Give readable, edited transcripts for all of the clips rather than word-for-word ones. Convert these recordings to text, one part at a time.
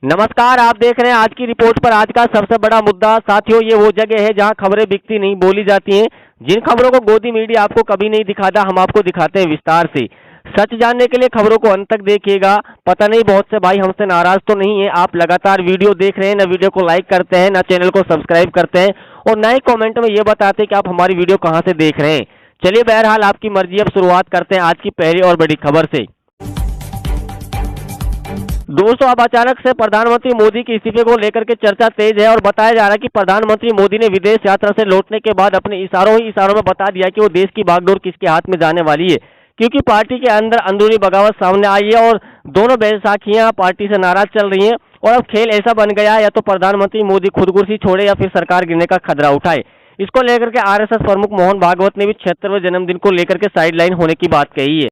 नमस्कार, आप देख रहे हैं आज की रिपोर्ट पर। आज का सबसे बड़ा मुद्दा साथियों, ये वो जगह है जहां खबरें बिकती नहीं, बोली जाती हैं। जिन खबरों को गोदी मीडिया आपको कभी नहीं दिखाता, हम आपको दिखाते हैं विस्तार से। सच जानने के लिए खबरों को अंत तक देखिएगा। पता नहीं बहुत से भाई हमसे नाराज तो नहीं है, आप लगातार वीडियो देख रहे हैं, ना वीडियो को लाइक करते हैं, ना चैनल को सब्सक्राइब करते हैं और ना ही कॉमेंट में ये बताते हैं कि आप हमारी वीडियो कहाँ से देख रहे हैं। चलिए बहरहाल आपकी मर्जी, अब शुरुआत करते हैं आज की पहली और बड़ी खबर से। दोस्तों, अब अचानक से प्रधानमंत्री मोदी के इस्तीफे को लेकर के चर्चा तेज है और बताया जा रहा है कि प्रधानमंत्री मोदी ने विदेश यात्रा से लौटने के बाद अपने इशारों में बता दिया कि वो देश की बागडोर किसके हाथ में जाने वाली है, क्योंकि पार्टी के अंदर अंदरूनी बगावत सामने आई है और दोनों बैसाखियां पार्टी से नाराज चल रही हैं। और अब खेल ऐसा बन गया है, या तो प्रधानमंत्री मोदी खुद कुर्सी छोड़े या फिर सरकार गिरने का खतरा उठाए। इसको लेकर के आरएसएस प्रमुख मोहन भागवत ने भी 76वें जन्मदिन को लेकर के साइडलाइन होने की बात कही है।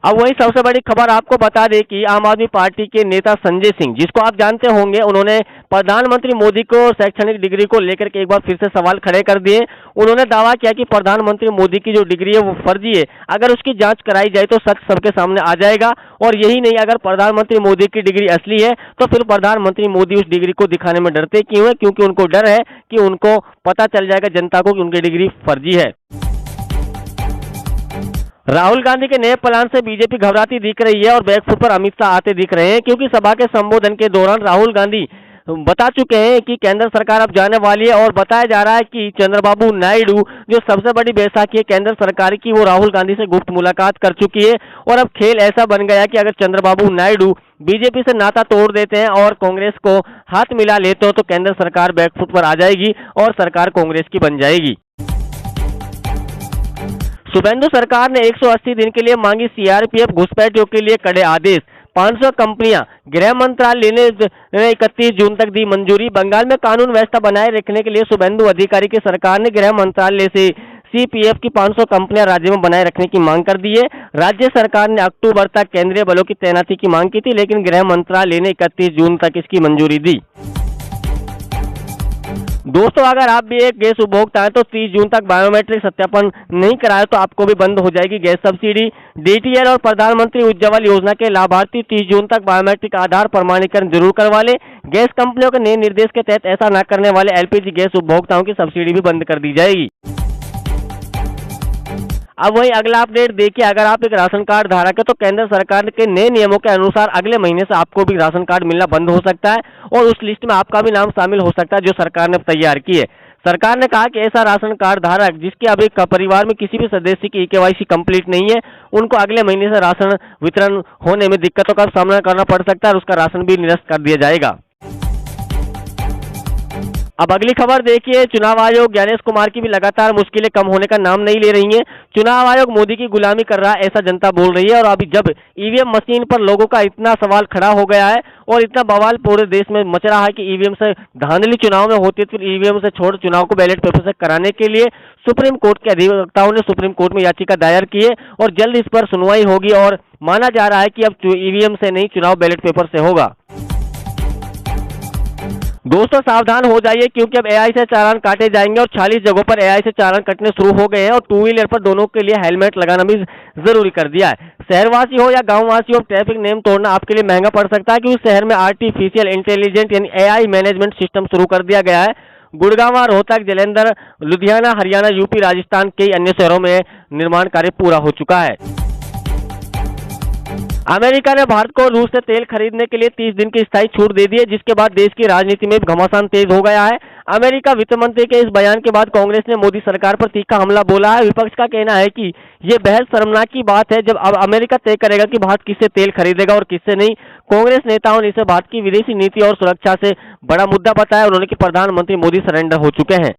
अब वही सबसे बड़ी खबर आपको बता दें कि आम आदमी पार्टी के नेता संजय सिंह, जिसको आप जानते होंगे, उन्होंने प्रधानमंत्री मोदी को शैक्षणिक डिग्री को लेकर के एक बार फिर से सवाल खड़े कर दिए। उन्होंने दावा किया कि प्रधानमंत्री मोदी की जो डिग्री है वो फर्जी है, अगर उसकी जांच कराई जाए तो सच सबके सामने आ जाएगा। और यही नहीं, अगर प्रधानमंत्री मोदी की डिग्री असली है तो फिर प्रधानमंत्री मोदी उस डिग्री को दिखाने में डरते क्यों है? क्योंकि उनको डर है कि उनको पता चल जाएगा जनता को कि उनकी डिग्री फर्जी है। राहुल गांधी के नए प्लान से बीजेपी घबराती दिख रही है और बैकफुट पर अमित शाह आते दिख रहे हैं, क्योंकि सभा के संबोधन के दौरान राहुल गांधी बता चुके हैं कि केंद्र सरकार अब जाने वाली है। और बताया जा रहा है कि चंद्रबाबू नायडू, जो सबसे बड़ी बैसाखी है केंद्र सरकार की, वो राहुल गांधी से गुप्त मुलाकात कर चुकी है। और अब खेल ऐसा बन गया कि अगर चंद्रबाबू नायडू बीजेपी से नाता तोड़ देते हैं और कांग्रेस को हाथ मिला लेते हो तो केंद्र सरकार बैकफुट पर आ जाएगी और सरकार कांग्रेस की बन जाएगी। शुभेंदु सरकार ने 180 दिन के लिए मांगी सीआरपीएफ घुसपैठियों के लिए कड़े आदेश। 500 कंपनियां, गृह मंत्रालय ने 31 जून तक दी मंजूरी। बंगाल में कानून व्यवस्था बनाए रखने के लिए शुभेंदु अधिकारी की सरकार ने गृह मंत्रालय से सीपीएफ की 500 कंपनियां राज्य में बनाए रखने की मांग कर दी है। राज्य सरकार ने अक्टूबर तक केंद्रीय बलों की तैनाती की मांग की थी, लेकिन गृह मंत्रालय ने 31 जून तक इसकी मंजूरी दी। दोस्तों, अगर आप भी एक गैस उपभोक्ता हैं तो 30 जून तक बायोमेट्रिक सत्यापन नहीं कराए तो आपको भी बंद हो जाएगी गैस सब्सिडी। डीटीएल और प्रधानमंत्री उज्ज्वला योजना के लाभार्थी 30 जून तक बायोमेट्रिक आधार प्रमाणीकरण जरूर करवा लें। गैस कंपनियों के नए निर्देश के तहत ऐसा न करने वाले एलपीजी गैस उपभोक्ताओं की सब्सिडी भी बंद कर दी जाएगी। अब वही अगला अपडेट देखिए, अगर आप एक राशन कार्ड धारक है तो केंद्र सरकार के नए नियमों के अनुसार अगले महीने से आपको भी राशन कार्ड मिलना बंद हो सकता है और उस लिस्ट में आपका भी नाम शामिल हो सकता है जो सरकार ने तैयार की है। सरकार ने कहा कि ऐसा राशन कार्ड धारक जिसके अभी परिवार में किसी भी सदस्य की केवाईसी कंप्लीट नहीं है, उनको अगले महीने से राशन वितरण होने में दिक्कतों का सामना करना पड़ सकता है और उसका राशन भी निरस्त कर दिया जाएगा। अब अगली खबर देखिए, चुनाव आयोग ज्ञानेश कुमार की भी लगातार मुश्किलें कम होने का नाम नहीं ले रही हैं। चुनाव आयोग मोदी की गुलामी कर रहा है, ऐसा जनता बोल रही है। और अभी जब ईवीएम मशीन पर लोगों का इतना सवाल खड़ा हो गया है और इतना बवाल पूरे देश में मच रहा है कि ईवीएम से धांधली चुनाव में होती है, फिर ईवीएम से छोड़ चुनाव को बैलेट पेपर से कराने के लिए सुप्रीम कोर्ट के अधिवक्ताओं ने सुप्रीम कोर्ट में याचिका दायर की है और जल्द इस पर सुनवाई होगी। और माना जा रहा है कि अब ईवीएम से नहीं, चुनाव बैलेट पेपर से होगा। दोस्तों, सावधान हो जाइए, क्योंकि अब एआई से चालान काटे जाएंगे और 40 जगहों पर एआई से चालान कटने शुरू हो गए हैं और टू व्हीलर पर दोनों के लिए हेलमेट लगाना भी जरूरी कर दिया है। शहरवासी हो या गांववासी हो, ट्रैफिक नियम तोड़ना आपके लिए महंगा पड़ सकता है, क्योंकि शहर में आर्टिफिशियल इंटेलिजेंस यानी एआई मैनेजमेंट सिस्टम शुरू कर दिया गया है। गुड़गांव, रोहतक, जालंधर, लुधियाना, हरियाणा, यूपी, राजस्थान, कई अन्य शहरों में निर्माण कार्य पूरा हो चुका है। अमेरिका ने भारत को रूस से तेल खरीदने के लिए 30 दिन की स्थायी छूट दे दी है, जिसके बाद देश की राजनीति में घमासान तेज हो गया है। अमेरिका वित्त मंत्री के इस बयान के बाद कांग्रेस ने मोदी सरकार पर तीखा हमला बोला है। विपक्ष का कहना है कि ये बेहद शर्मनाक की बात है, जब अब अमेरिका तय करेगा कि भारत किससे तेल खरीदेगा और किससे नहीं। कांग्रेस नेताओं ने इसे भारत की विदेशी नीति और सुरक्षा से बड़ा मुद्दा बताया। उन्होंने कि प्रधानमंत्री मोदी सरेंडर हो चुके हैं।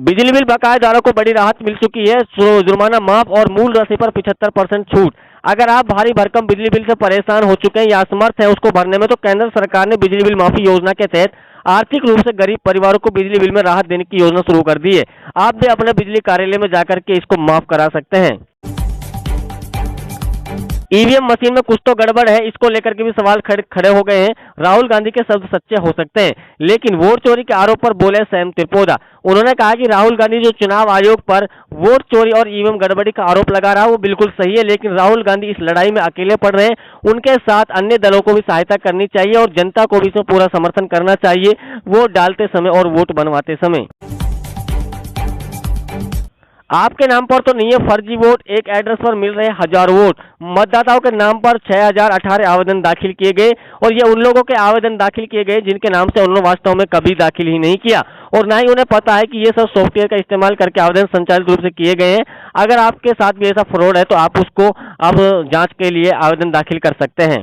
बिजली बिल बकायेदारों को बड़ी राहत मिल चुकी है, जुर्माना माफ और मूल राशि पर 75% छूट। अगर आप भारी भरकम बिजली बिल से परेशान हो चुके हैं या असमर्थ हैं उसको भरने में, तो केंद्र सरकार ने बिजली बिल माफी योजना के तहत आर्थिक रूप से गरीब परिवारों को बिजली बिल में राहत देने की योजना शुरू कर दी है। आप भी अपने बिजली कार्यालय में जाकर के इसको माफ करा सकते हैं। ईवीएम मशीन में कुछ तो गड़बड़ है, इसको लेकर के भी सवाल खड़े हो गए हैं। राहुल गांधी के शब्द सच्चे हो सकते हैं, लेकिन वोट चोरी के आरोप पर बोले सैम त्रिपोदा। उन्होंने कहा कि राहुल गांधी जो चुनाव आयोग पर वोट चोरी और ईवीएम गड़बड़ी का आरोप लगा रहा है वो बिल्कुल सही है, लेकिन राहुल गांधी इस लड़ाई में अकेले पड़ रहे हैं। उनके साथ अन्य दलों को भी सहायता करनी चाहिए और जनता को भी इसमें पूरा समर्थन करना चाहिए, वोट डालते समय और वोट बनवाते समय। आपके नाम पर तो नहीं है फर्जी वोट, एक एड्रेस पर मिल रहे हजारों वोट। मतदाताओं के नाम पर 6018 आवेदन दाखिल किए गए और ये उन लोगों के आवेदन दाखिल किए गए जिनके नाम से उन्होंने वास्तव में कभी दाखिल ही नहीं किया और ना ही उन्हें पता है कि ये सब सॉफ्टवेयर का इस्तेमाल करके आवेदन संचालित रूप से किए गए हैं। अगर आपके साथ भी ऐसा फ्रॉड है तो आप उसको अब जांच के लिए आवेदन दाखिल कर सकते हैं।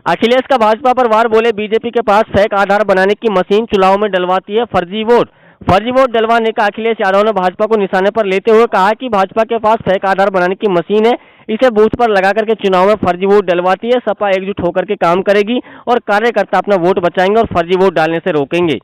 अखिलेश का भाजपा पर वार, बोले बीजेपी के पास फेक आधार बनाने की मशीन चुनाव में डलवाती है फर्जी वोट। फर्जी वोट डलवाने का अखिलेश यादव ने भाजपा को निशाने पर लेते हुए कहा कि भाजपा के पास फेक आधार बनाने की मशीन है, इसे बूथ पर लगा करके चुनाव में फर्जी वोट डलवाती है। सपा एकजुट होकर के काम करेगी और कार्यकर्ता अपना वोट बचाएंगे और फर्जी वोट डालने से रोकेंगे।